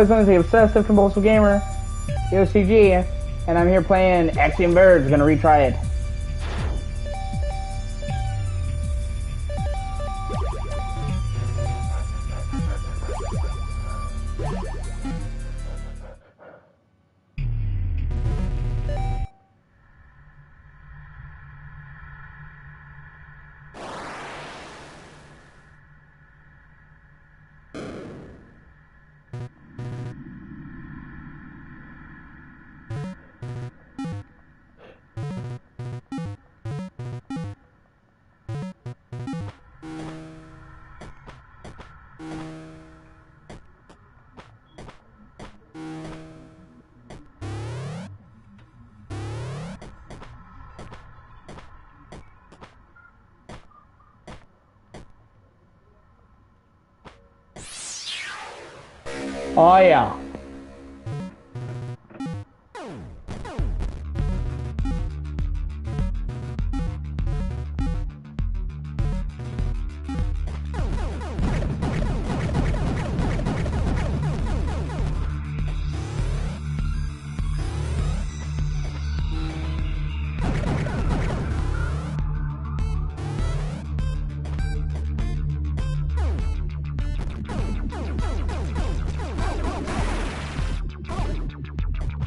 It's the obsessive compulsive gamer, the O.C.G, and I'm here playing Axiom Verge. Gonna retry it. Oh yeah.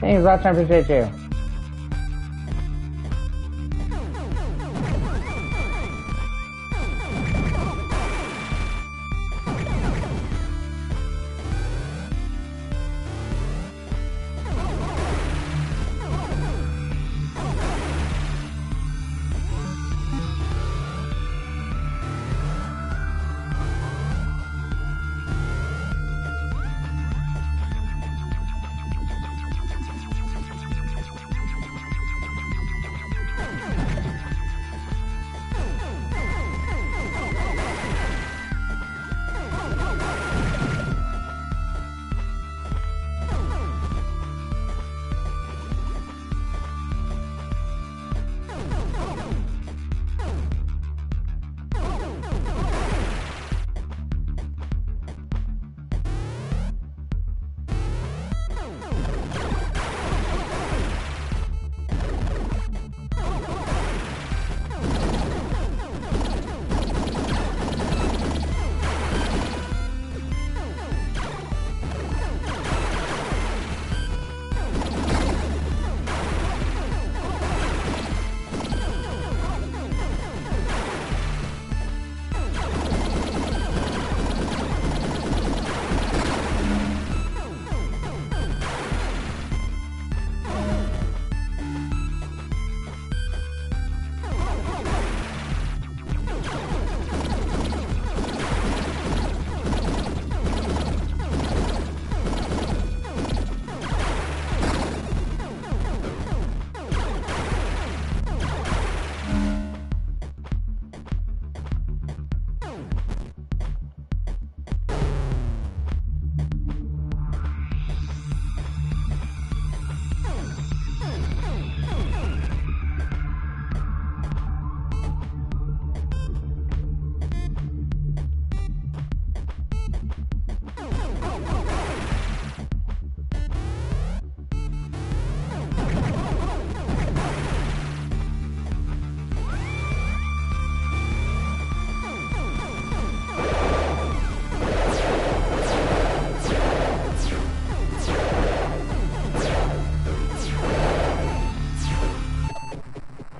Thanks, last time, appreciate you.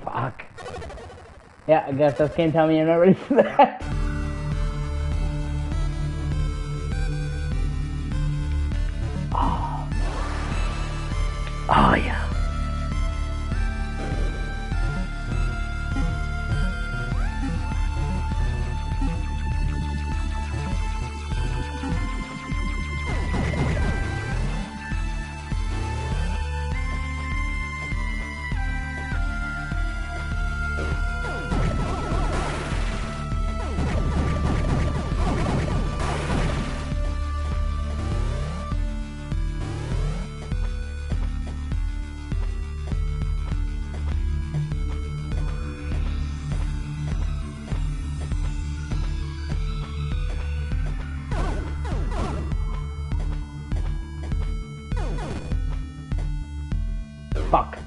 Fuck. Yeah, I guess this can't tell me I'm not ready for that. Oh yeah. Fuck.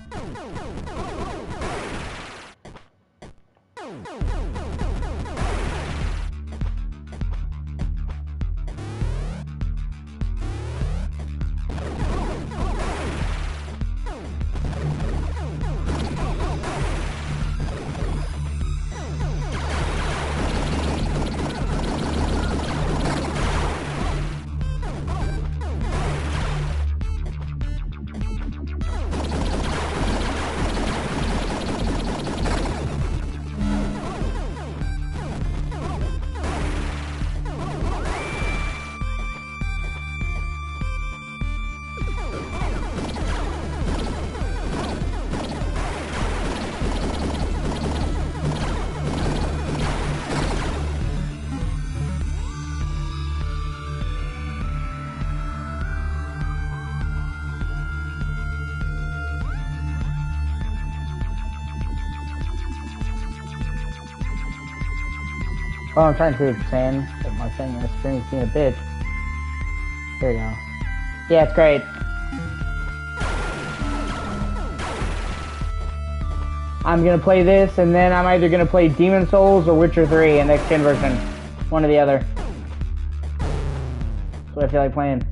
Oh, I'm trying to see what you're saying, but my thing on the screen is being a bitch. There you go. Yeah, it's great. I'm gonna play this, and then I'm either gonna play Demon Souls or Witcher 3 in next gen version. One or the other. That's what I feel like playing.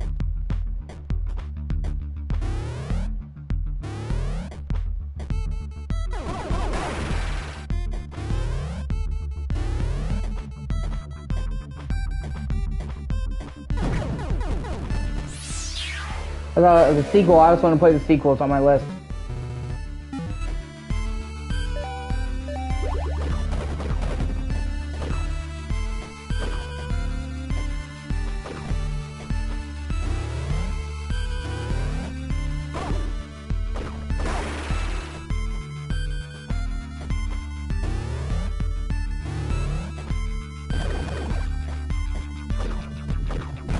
The sequel, I just want to play the sequel, it's on my list.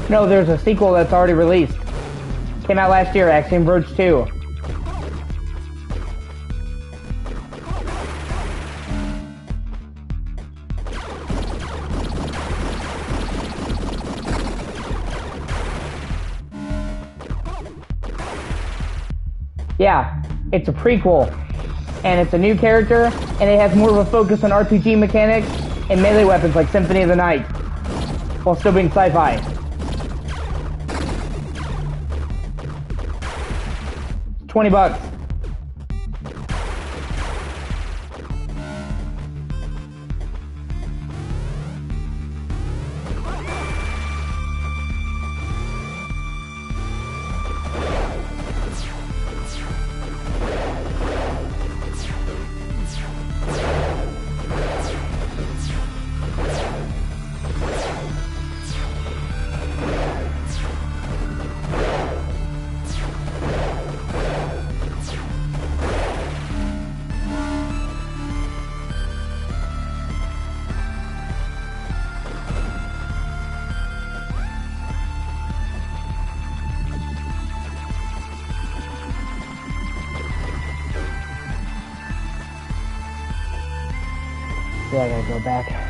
No, there's a sequel that's already released. Came out last year, Axiom Verge 2. Yeah, it's a prequel, and it's a new character, and it has more of a focus on RPG mechanics and melee weapons like Symphony of the Night, while still being sci-fi. $20. Yeah, I gotta go back.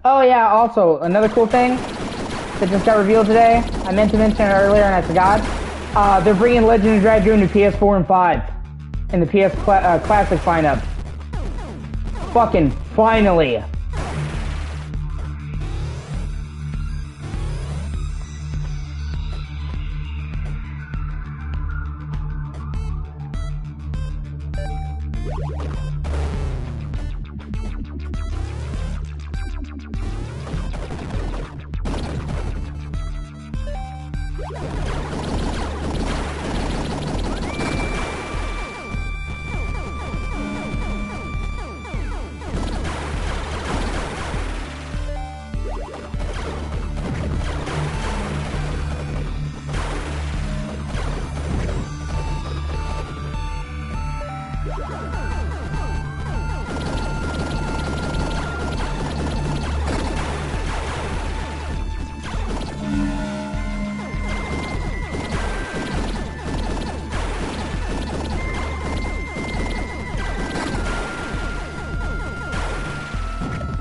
Oh yeah, also, another cool thing that just got revealed today, I meant to mention it earlier and I forgot. They're bringing Legend of Dragoon to PS4 and 5 in the PS Classic lineup. Fucking finally!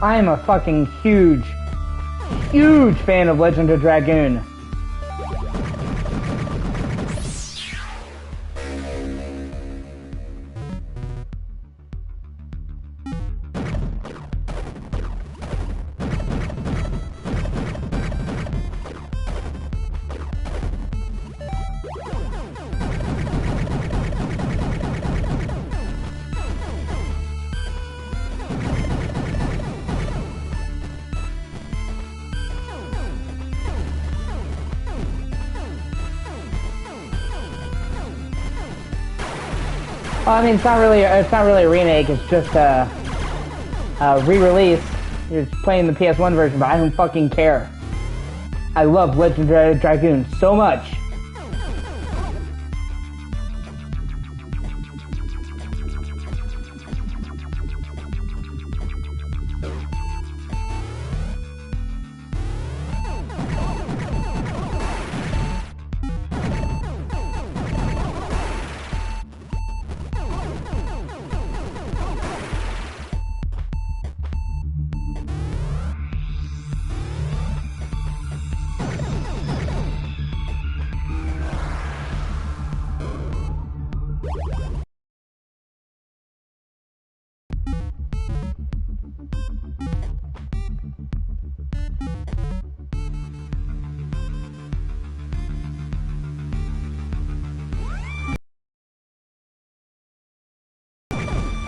I am a fucking huge fan of Legend of Dragoon. I mean, it's not really a remake. It's just a re-release. You're just playing the PS1 version, but I don't fucking care. I love Legend of Dragoon so much.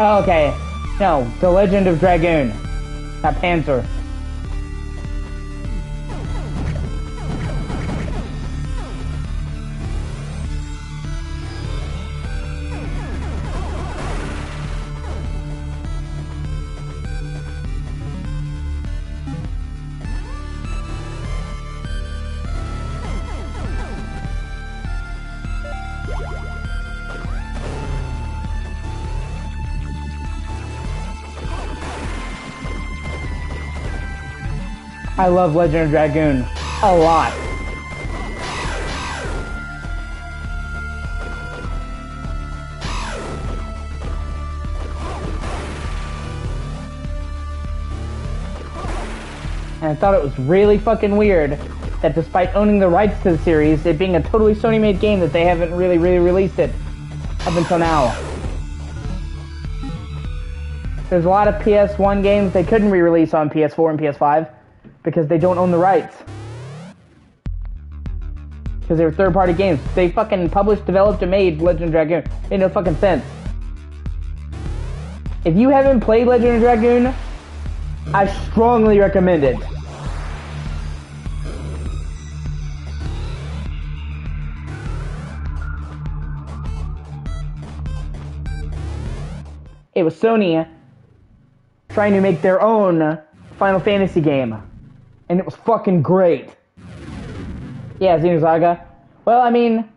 Oh, okay. No, The Legend of Dragoon. Not Panzer. I love Legend of Dragoon a lot. And I thought it was really fucking weird that despite owning the rights to the series, it being a totally Sony-made game, that they haven't really released it up until now. There's a lot of PS1 games they couldn't re-release on PS4 and PS5 because they don't own the rights. Because they were third-party games. They fucking published, developed, and made Legend of Dragoon. Made no fucking sense. If you haven't played Legend of Dragoon, I strongly recommend it. It was Sony trying to make their own Final Fantasy game. And it was fucking great. Yeah, Xenosaga. Well, I mean,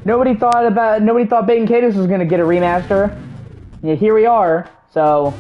nobody thought Bait and Cadus was gonna get a remaster. Yeah, here we are, so...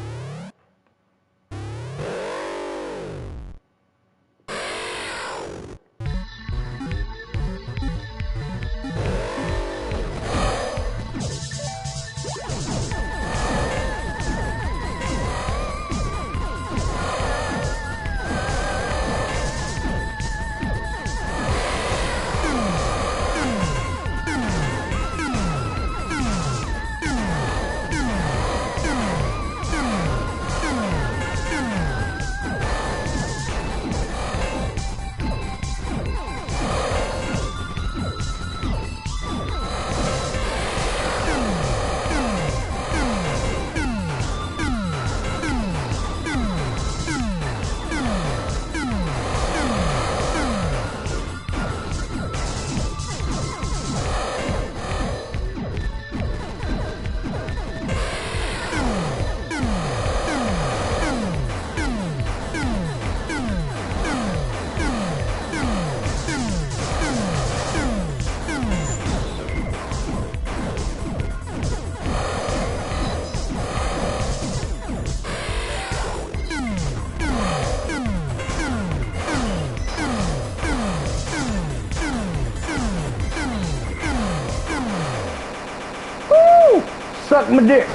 Suck my dick.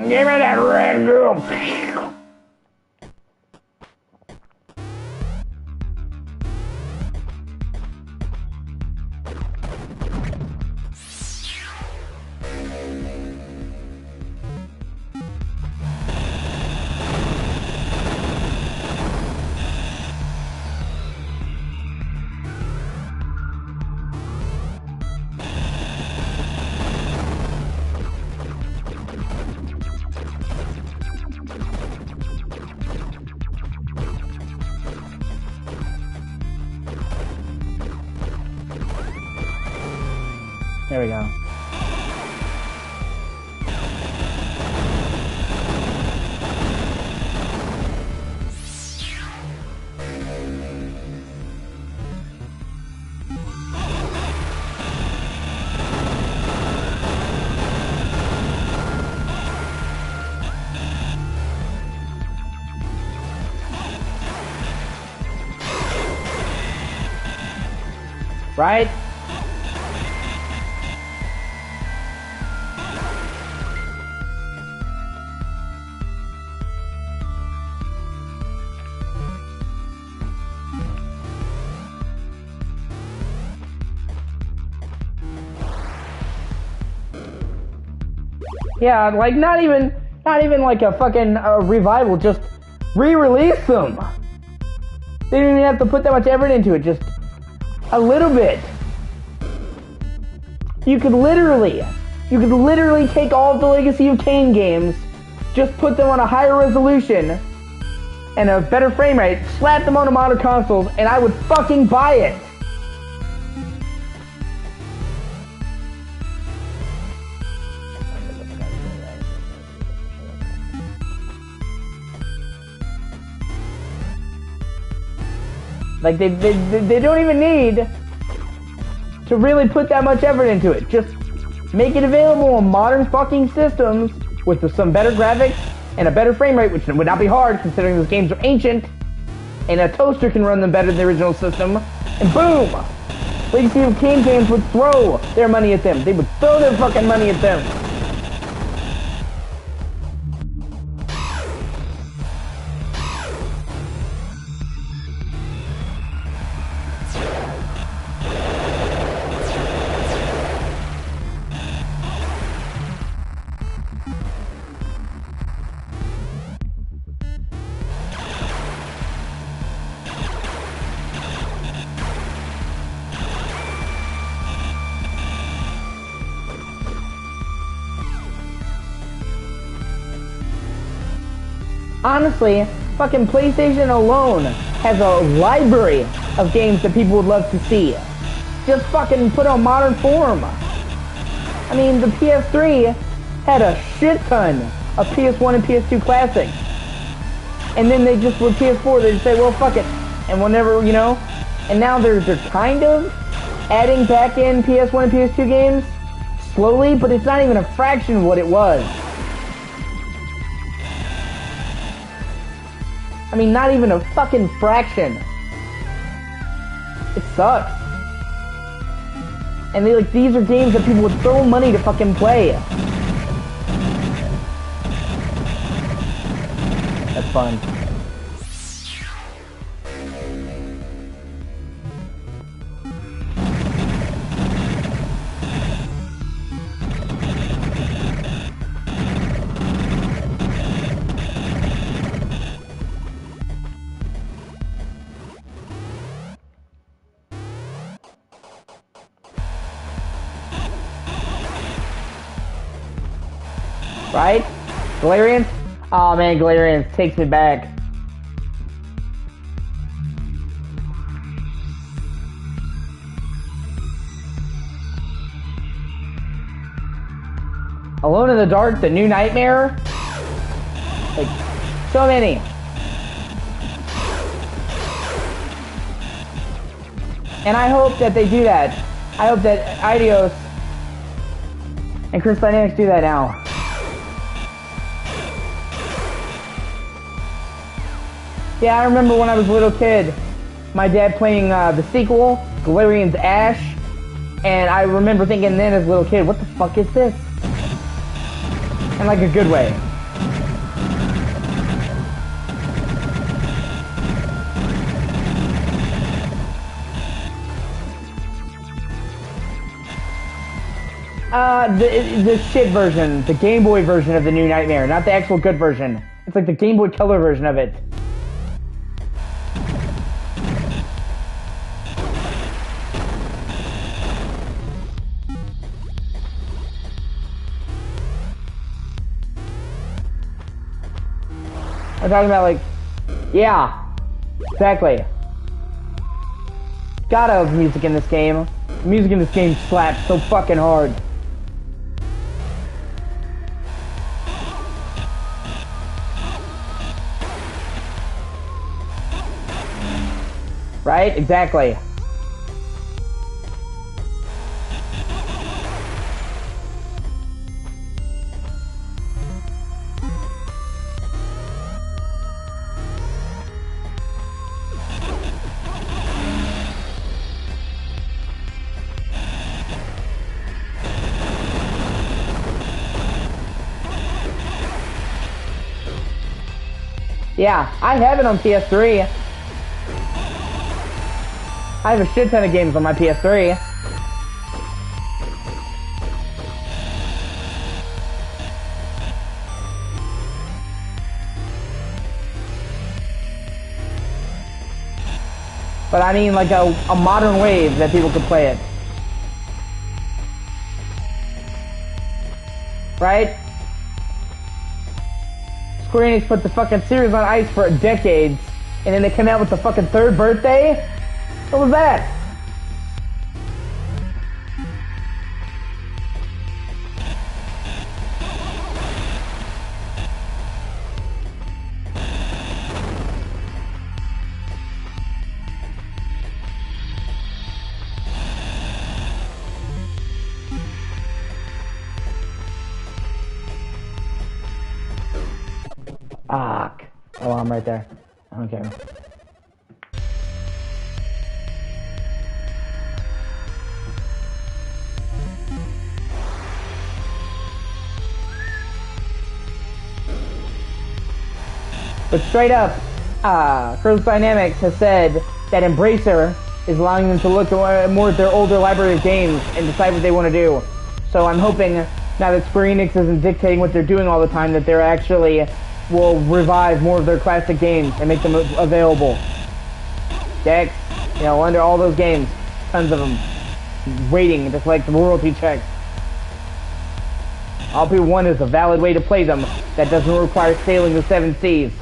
Give me that red girl. There we go. Right? Yeah, like not even like a fucking revival, just re-release them. They didn't even have to put that much effort into it, just a little bit. You could literally take all of the Legacy of Kain games, just put them on a higher resolution and a better frame rate, slap them onto modern consoles, and I would fucking buy it. Like, they don't even need to really put that much effort into it. Just make it available on modern fucking systems with some better graphics and a better frame rate, which would not be hard considering those games are ancient, and a toaster can run them better than the original system, and boom! Legacy of Kain games would throw their money at them. They would throw their fucking money at them. Honestly, fucking PlayStation alone has a library of games that people would love to see. Just fucking put on modern form. I mean, the PS3 had a shit ton of PS1 and PS2 classics. And then they just, with PS4, they just say, well, fuck it. And whenever, you know, and now they're kind of adding back in PS1 and PS2 games slowly, but it's not even a fraction of what it was. I mean, not even a fucking fraction. It sucks. And they, like, these are games that people would throw money to fucking play. That's fun. Right? Galarian? Oh man, Galarian takes me back. Alone in the Dark, the new Nightmare? Like, so many. And I hope that they do that. I hope that Eidos and Chris Dynamics do that now. Yeah, I remember when I was a little kid, my dad playing the sequel, Galarian's Ash, and I remember thinking then as a little kid, what the fuck is this? In like a good way. The shit version, the Game Boy version of the New Nightmare, not the actual good version. It's like the Game Boy Color version of it. I'm talking about like, yeah, exactly. God, I love music in this game. The music in this game slaps so fucking hard. Right? Exactly. Yeah, I have it on PS3. I have a shit ton of games on my PS3. But I mean like a modern wave that people could play it. Right? Square Enix put the fucking series on ice for decades, and then they come out with the fucking third birthday? What was that? Ah, oh, I'm right there. I don't care. But straight up, Crystal Dynamics has said that Embracer is allowing them to look more at their older library of games and decide what they want to do. So I'm hoping, now that Square Enix isn't dictating what they're doing all the time, that they're actually will revive more of their classic games and make them available. Dex, you know, under all those games, tons of them, waiting to collect the royalty checks. All people want is a valid way to play them that doesn't require sailing the 7 seas.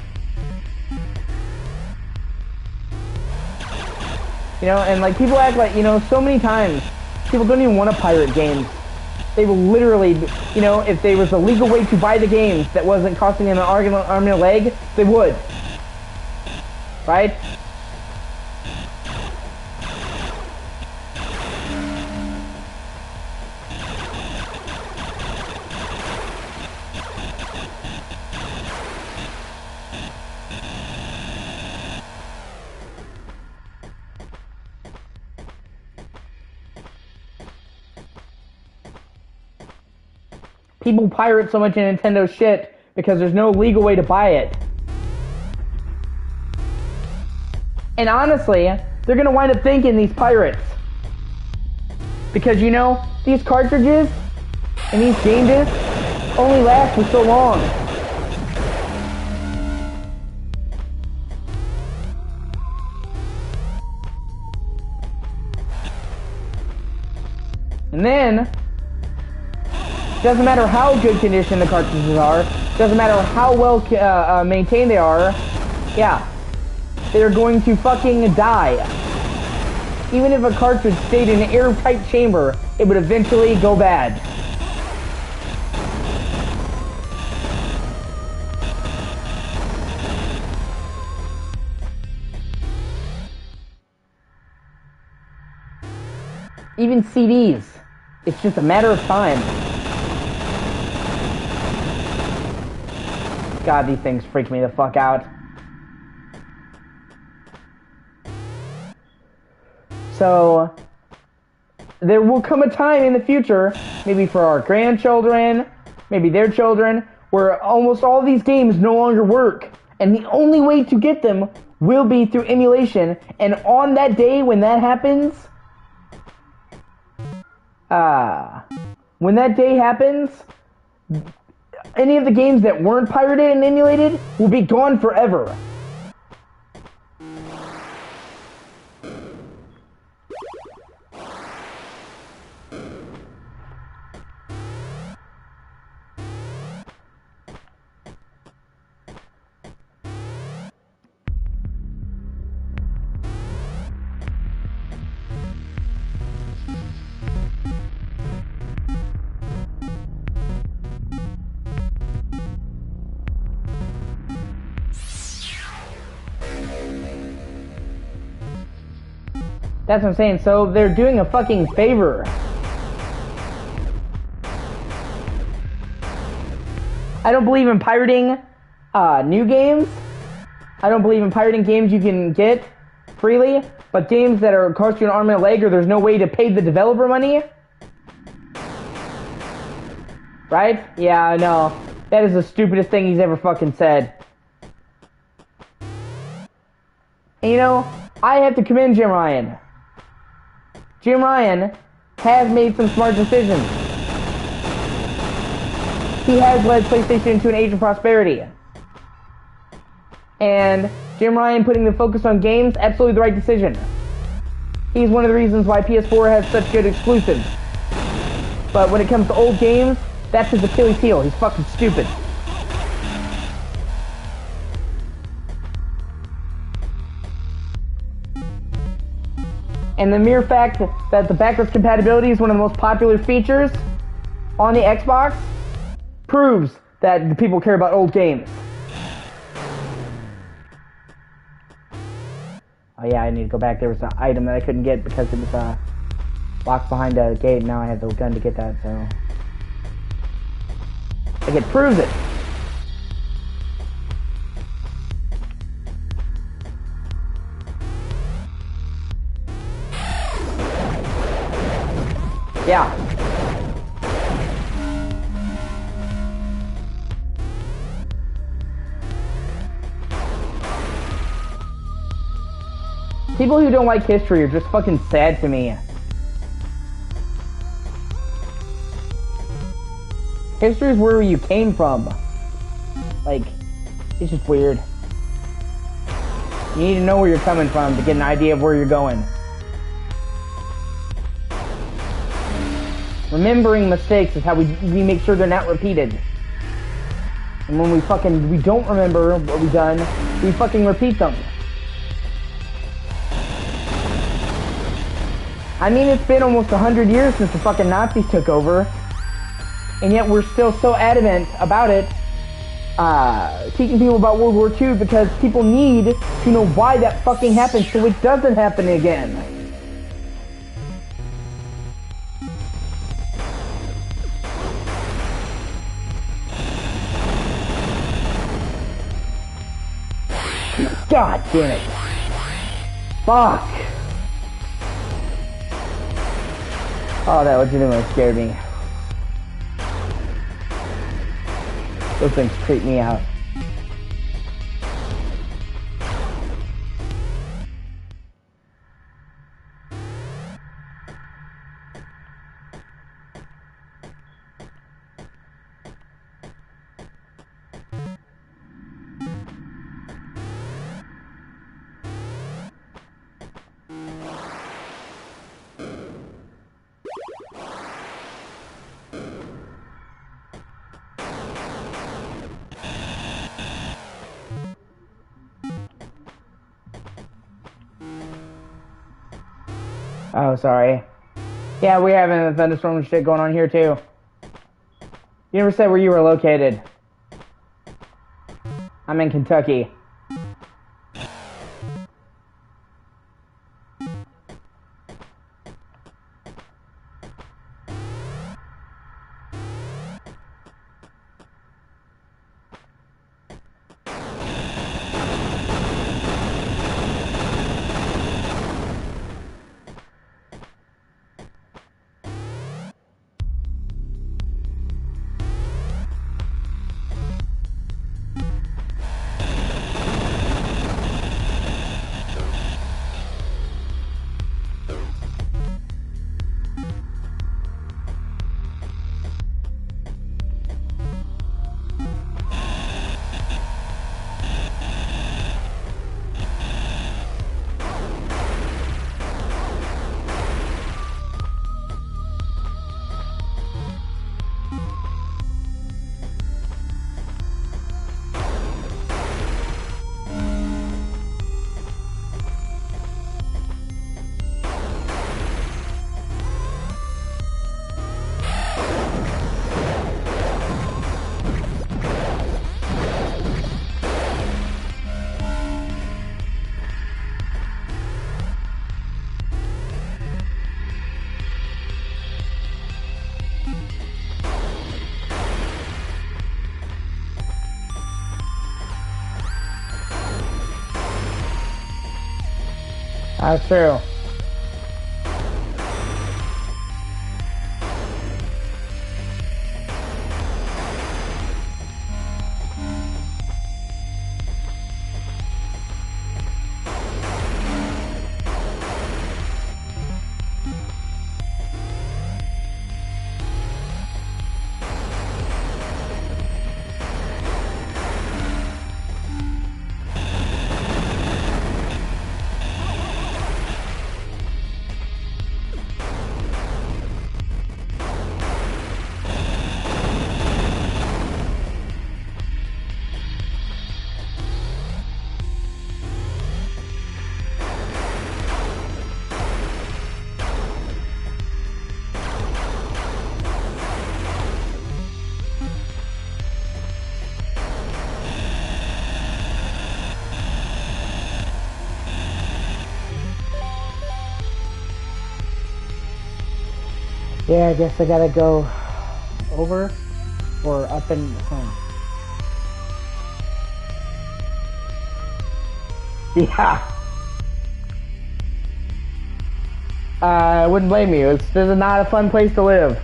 You know, and like people act like, you know, so many times people don't even want to pirate games. They will literally, you know, if there was a legal way to buy the games that wasn't costing them an arm and a leg, they would. Right? People pirate so much of Nintendo shit because there's no legal way to buy it. And honestly, they're gonna wind up thanking these pirates. Because, you know, these cartridges and these game discs only last for so long. And then, doesn't matter how good condition the cartridges are, doesn't matter how well maintained they are, yeah, they're going to fucking die. Even if a cartridge stayed in an airtight chamber, it would eventually go bad. Even CDs, it's just a matter of time. God, these things freak me the fuck out. So, there will come a time in the future, maybe for our grandchildren, maybe their children, where almost all these games no longer work. And the only way to get them will be through emulation. And on that day when that happens, when that day happens, any of the games that weren't pirated and emulated will be gone forever. That's what I'm saying. So they're doing a fucking favor. I don't believe in pirating new games. I don't believe in pirating games you can get freely, but games that are cost you an arm and a leg or there's no way to pay the developer money. Right? Yeah, I know. That is the stupidest thing he's ever fucking said. And you know, I have to commend Jim Ryan. Jim Ryan has made some smart decisions. He has led PlayStation into an age of prosperity. And Jim Ryan putting the focus on games, absolutely the right decision. He's one of the reasons why PS4 has such good exclusives. But when it comes to old games, that's his Achilles heel. He's fucking stupid. And the mere fact that the backwards compatibility is one of the most popular features on the Xbox proves that people care about old games. Oh yeah, I need to go back. There was an item that I couldn't get because it was locked behind a gate. Now I have the gun to get that, so... Like, it proves it. Yeah. People who don't like history are just fucking sad to me. History is where you came from. Like, it's just weird. You need to know where you're coming from to get an idea of where you're going. Remembering mistakes is how we make sure they're not repeated. And when we don't remember what we've done, we fucking repeat them. I mean, it's been almost 100 years since the fucking Nazis took over, and yet we're still so adamant about it, teaching people about World War II because people need to know why that fucking happened so it doesn't happen again. God damn it. Fuck. Oh, that legitimately scared me. Those things creep me out. Oh, sorry. Yeah, we're having a thunderstorm and shit going on here, too. You never said where you were located. I'm in Kentucky. That's true. Yeah, I guess I gotta go over or up in the sun. Yeah. I wouldn't blame you. This is not a fun place to live.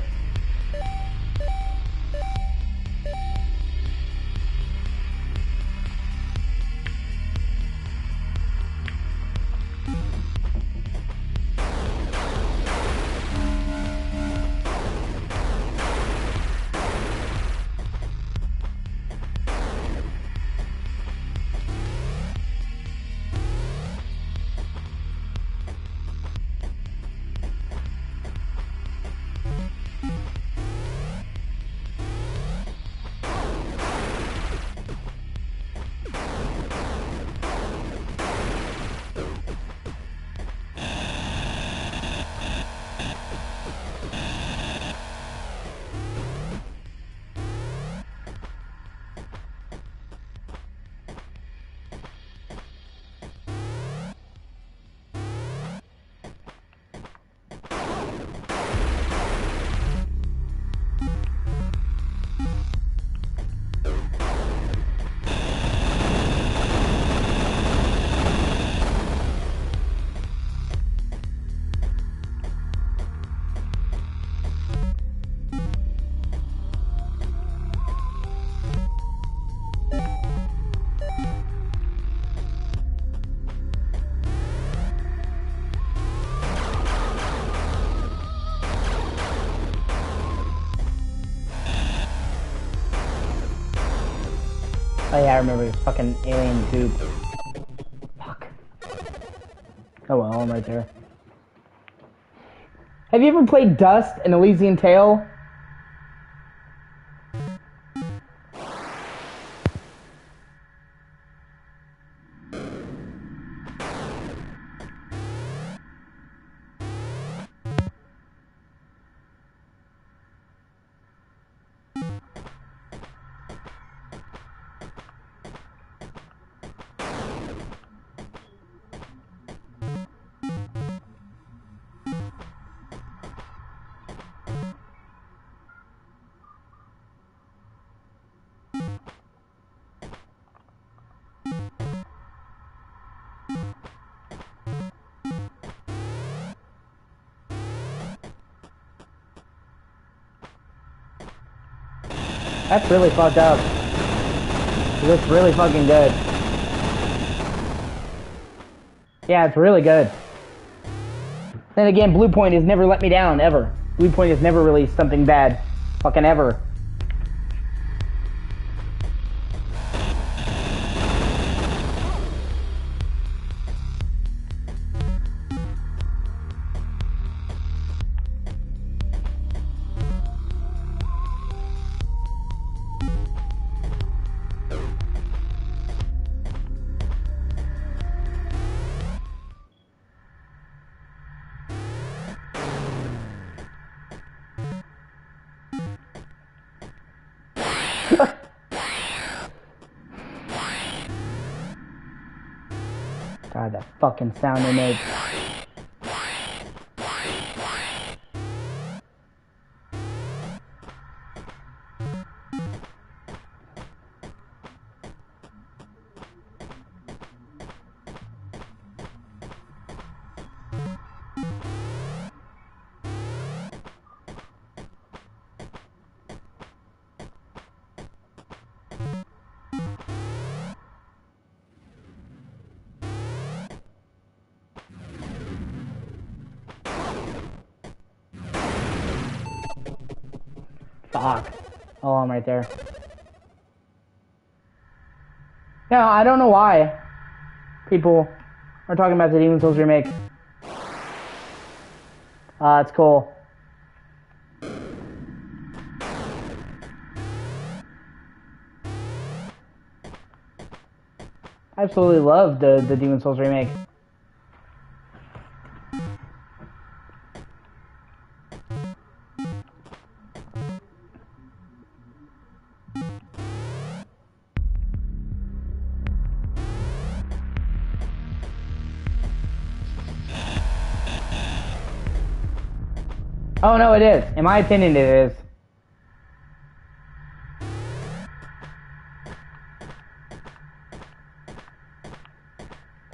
Oh yeah, I remember this fucking alien tube. Fuck. Oh well, I'm right there. Have you ever played Dust and Elysian Tale? That's really fucked up. It's really fucking good. Yeah, it's really good. Then again, Blue Point has never let me down, ever. Blue Point has never released something bad. Fucking ever. God, that fucking sound they make. Fuck. Oh, I'm right there. No, I don't know why people are talking about the Demon's Souls remake. It's cool. I absolutely love the Demon's Souls remake. Oh no, it is. In my opinion, it is.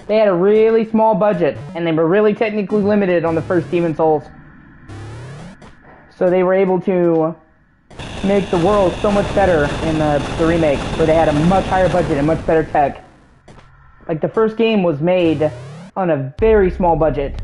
They had a really small budget, and they were really technically limited on the first Demon's Souls. So they were able to make the world so much better in the remake, where they had a much higher budget and much better tech. Like, the first game was made on a very small budget.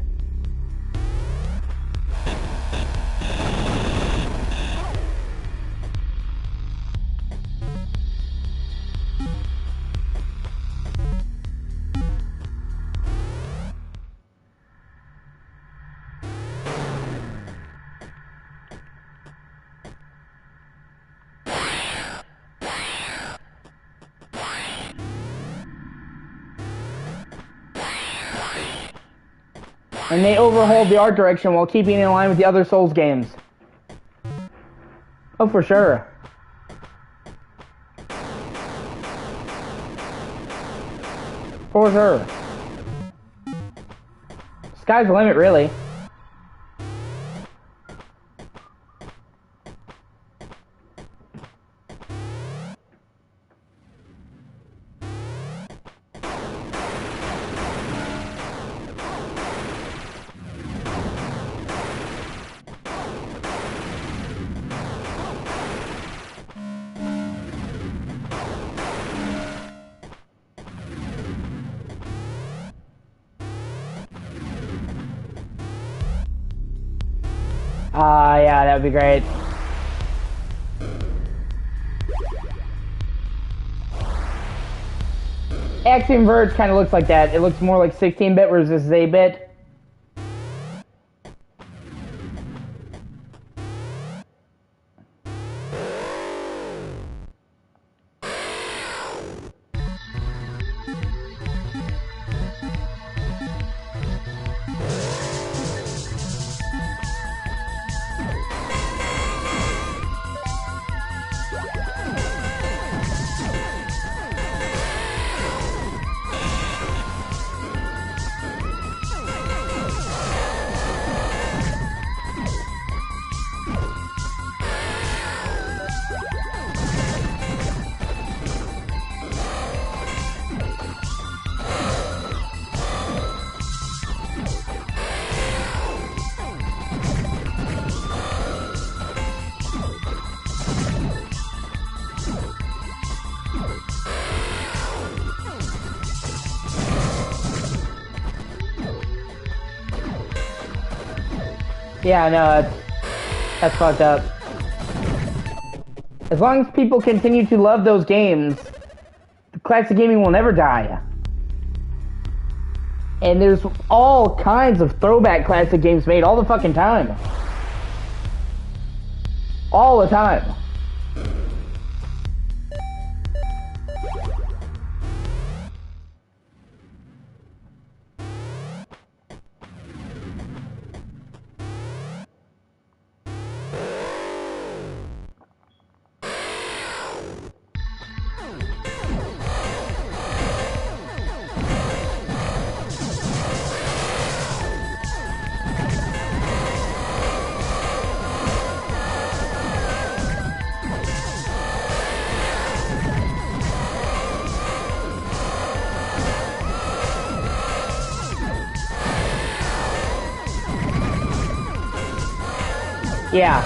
And they overhauled the art direction while keeping in line with the other Souls games. Oh, for sure. For sure. Sky's the limit, really. Yeah, that would be great. Axiom Verge kind of looks like that. It looks more like 16-bit versus 8-bit. Yeah, no, that's fucked up. As long as people continue to love those games, the classic gaming will never die. And there's all kinds of throwback classic games made all the fucking time. All the time. Yeah.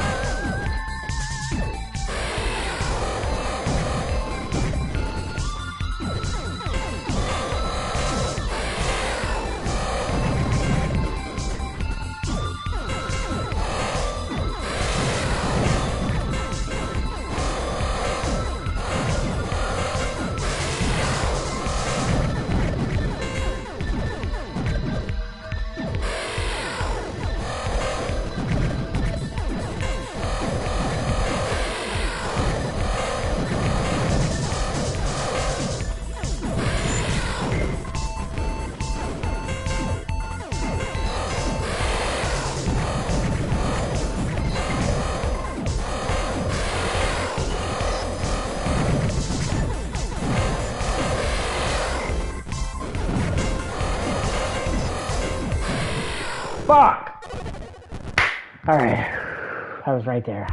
Fuck! Alright. I was right there.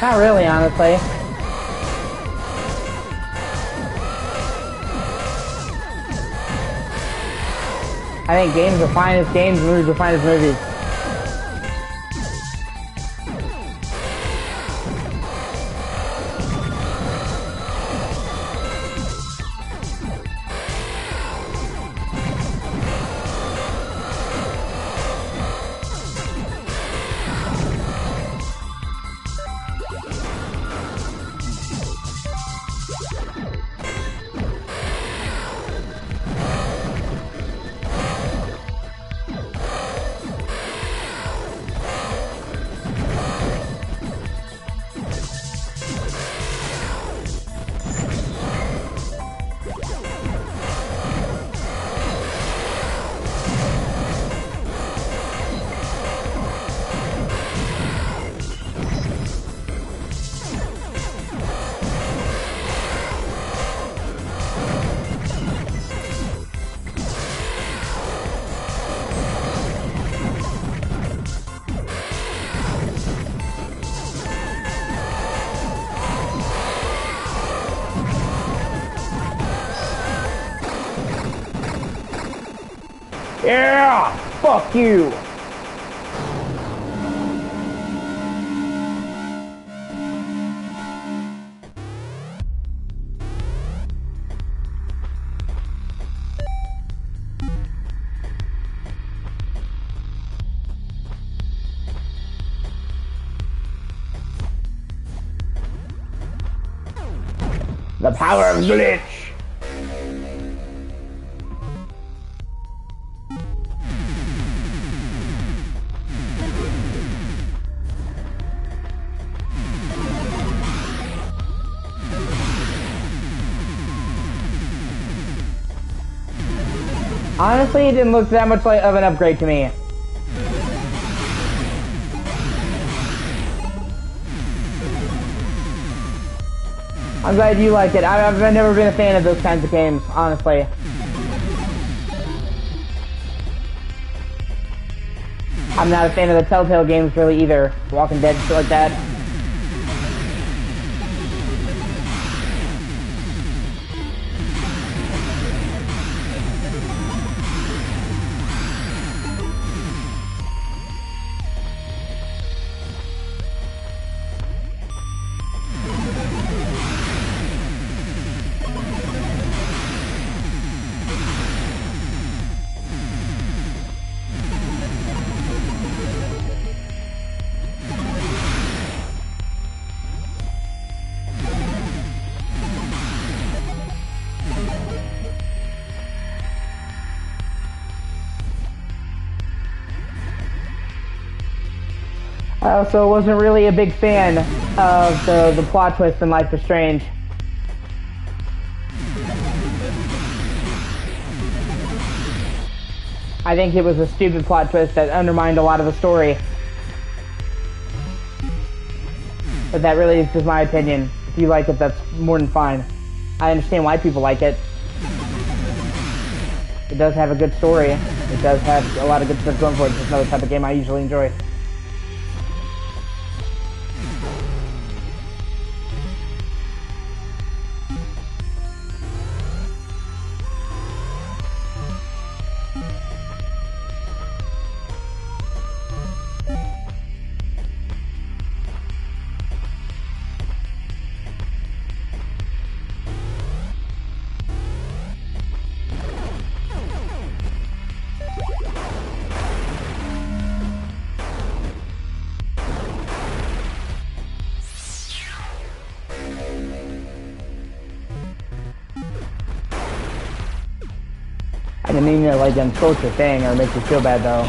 Not really, honestly. I think games are fine as games, movies are fine as movies. Yeah! Fuck you! The power of glitch! Honestly, it didn't look that much like of an upgrade to me. I'm glad you like it. I've never been a fan of those kinds of games, honestly. I'm not a fan of the Telltale games really either. Walking Dead, shit like that. I also wasn't really a big fan of the plot twist in Life is Strange. I think it was a stupid plot twist that undermined a lot of the story. But that really is just my opinion. If you like it, that's more than fine. I understand why people like it. It does have a good story. It does have a lot of good stuff going for it. It's just another type of game I usually enjoy. Doesn't mean that like insults your thing or makes you feel bad though.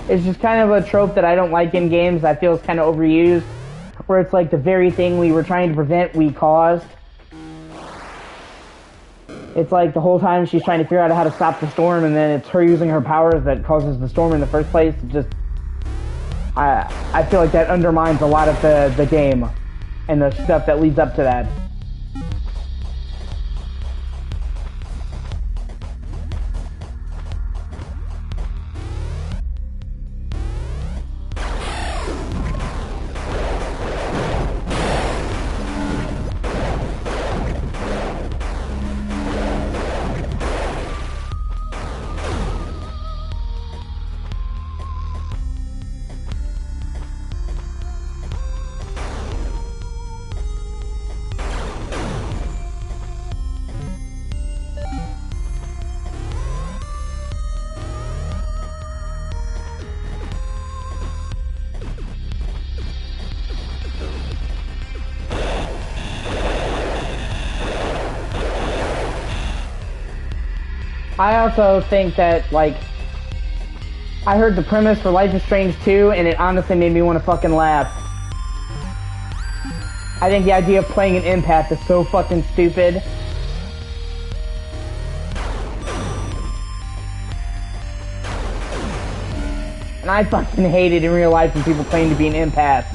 It's just kind of a trope that I don't like in games. I feel it's kind of overused, where it's like the very thing we were trying to prevent, we caused. It's like the whole time she's trying to figure out how to stop the storm, and then it's her using her powers that causes the storm in the first place. It just, I feel like that undermines a lot of the game and the stuff that leads up to that. I also think that, like, I heard the premise for Life is Strange 2, and it honestly made me want to fucking laugh. I think the idea of playing an empath is so fucking stupid. And I fucking hate it in real life when people claim to be an empath.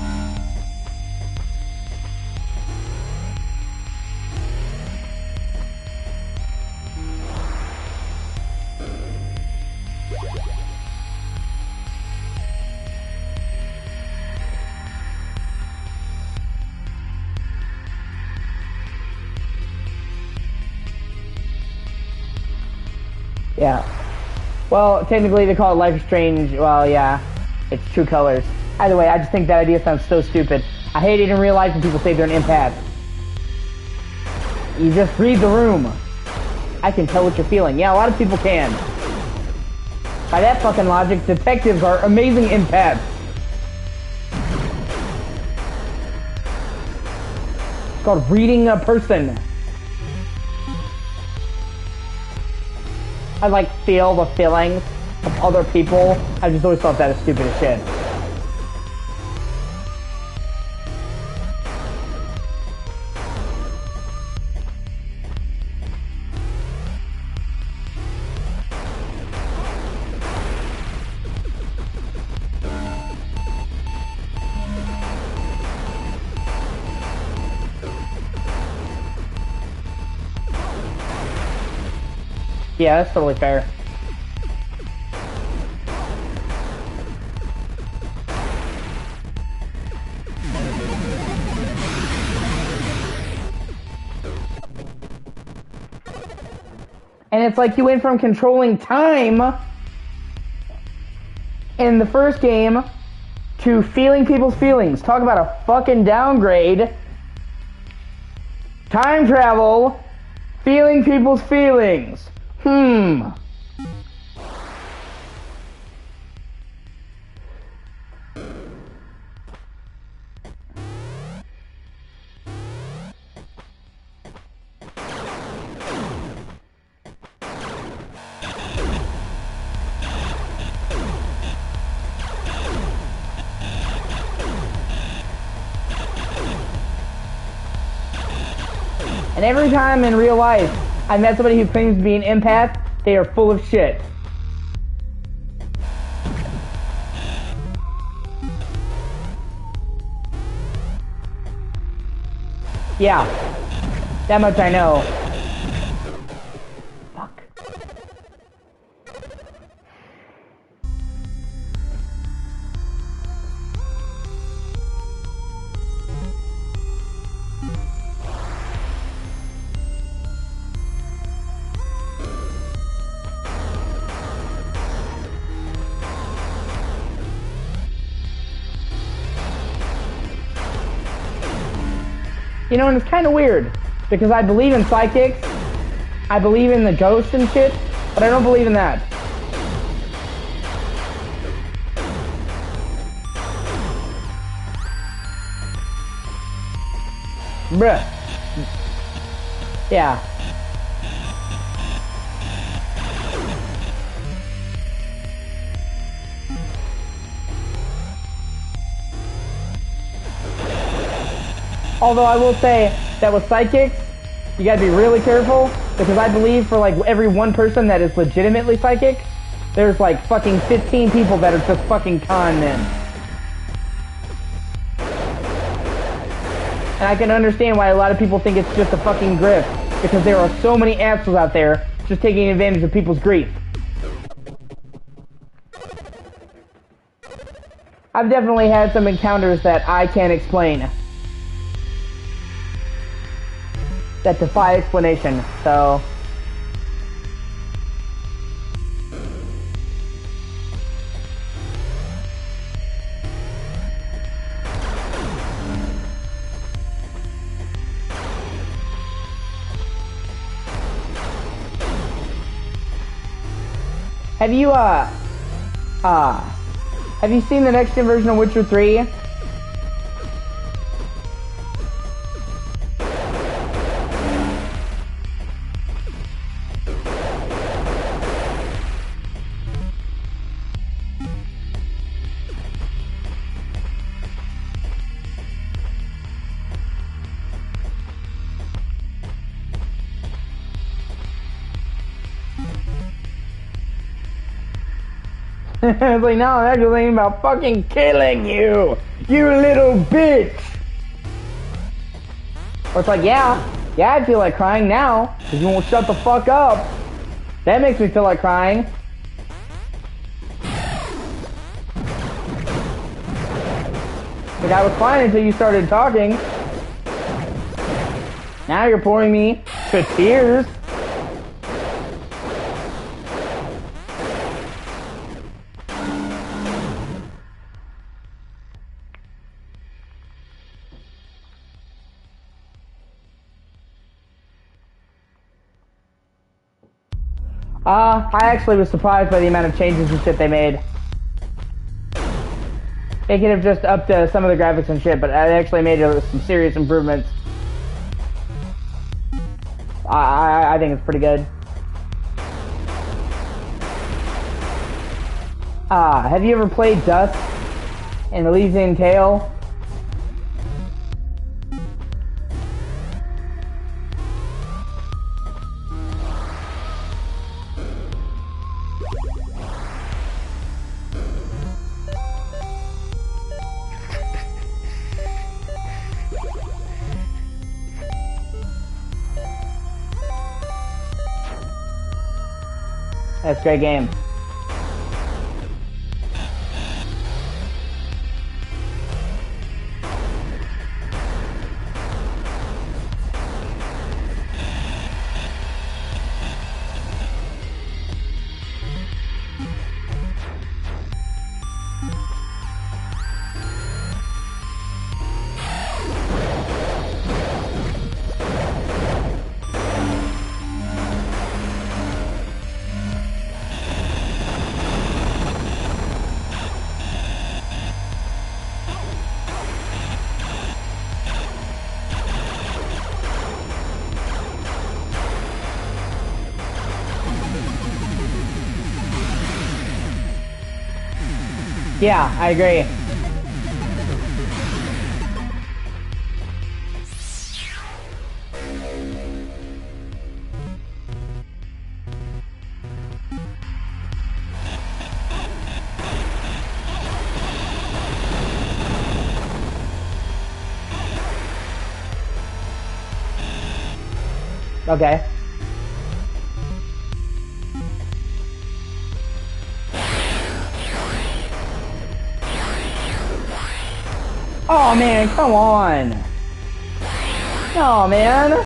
Yeah. Well, technically they call it Life is Strange. Well, yeah. It's True Colors. Either way, I just think that idea sounds so stupid. I hate it in real life when people say they're an empath. You just read the room. I can tell what you're feeling. Yeah, a lot of people can. By that fucking logic, detectives are amazing empaths. It's called reading a person. I like feel the feelings of other people. I just always thought that was stupid as shit. Yeah, that's totally fair. And it's like you went from controlling time in the first game to feeling people's feelings. Talk about a fucking downgrade. Time travel, feeling people's feelings. And every time in real life I met somebody who claims to be an empath, they are full of shit. Yeah, that much I know. Fuck. You know, and it's kind of weird, because I believe in psychics, I believe in the ghosts and shit, but I don't believe in that. Bruh. Yeah. Although I will say that with psychics, you gotta be really careful, because I believe for like every one person that is legitimately psychic, there's like fucking 15 people that are just fucking con men. And I can understand why a lot of people think it's just a fucking grift, because there are so many assholes out there just taking advantage of people's grief. I've definitely had some encounters that I can't explain, that defy explanation, so... Have you seen the next gen version of Witcher 3? It's like, no, I'm actually thinking about fucking killing you, you little bitch. Or it's like, yeah, I feel like crying now, because you won't shut the fuck up. That makes me feel like crying. Like, I was fine until you started talking. Now you're pouring me to tears. I actually was surprised by the amount of changes and shit they made. They could have just upped some of the graphics and shit, but I actually made some serious improvements. I think it's pretty good. Have you ever played Dust in Elysian Tale? That's a great game. Yeah, I agree. Okay. Oh man, come on. Oh man.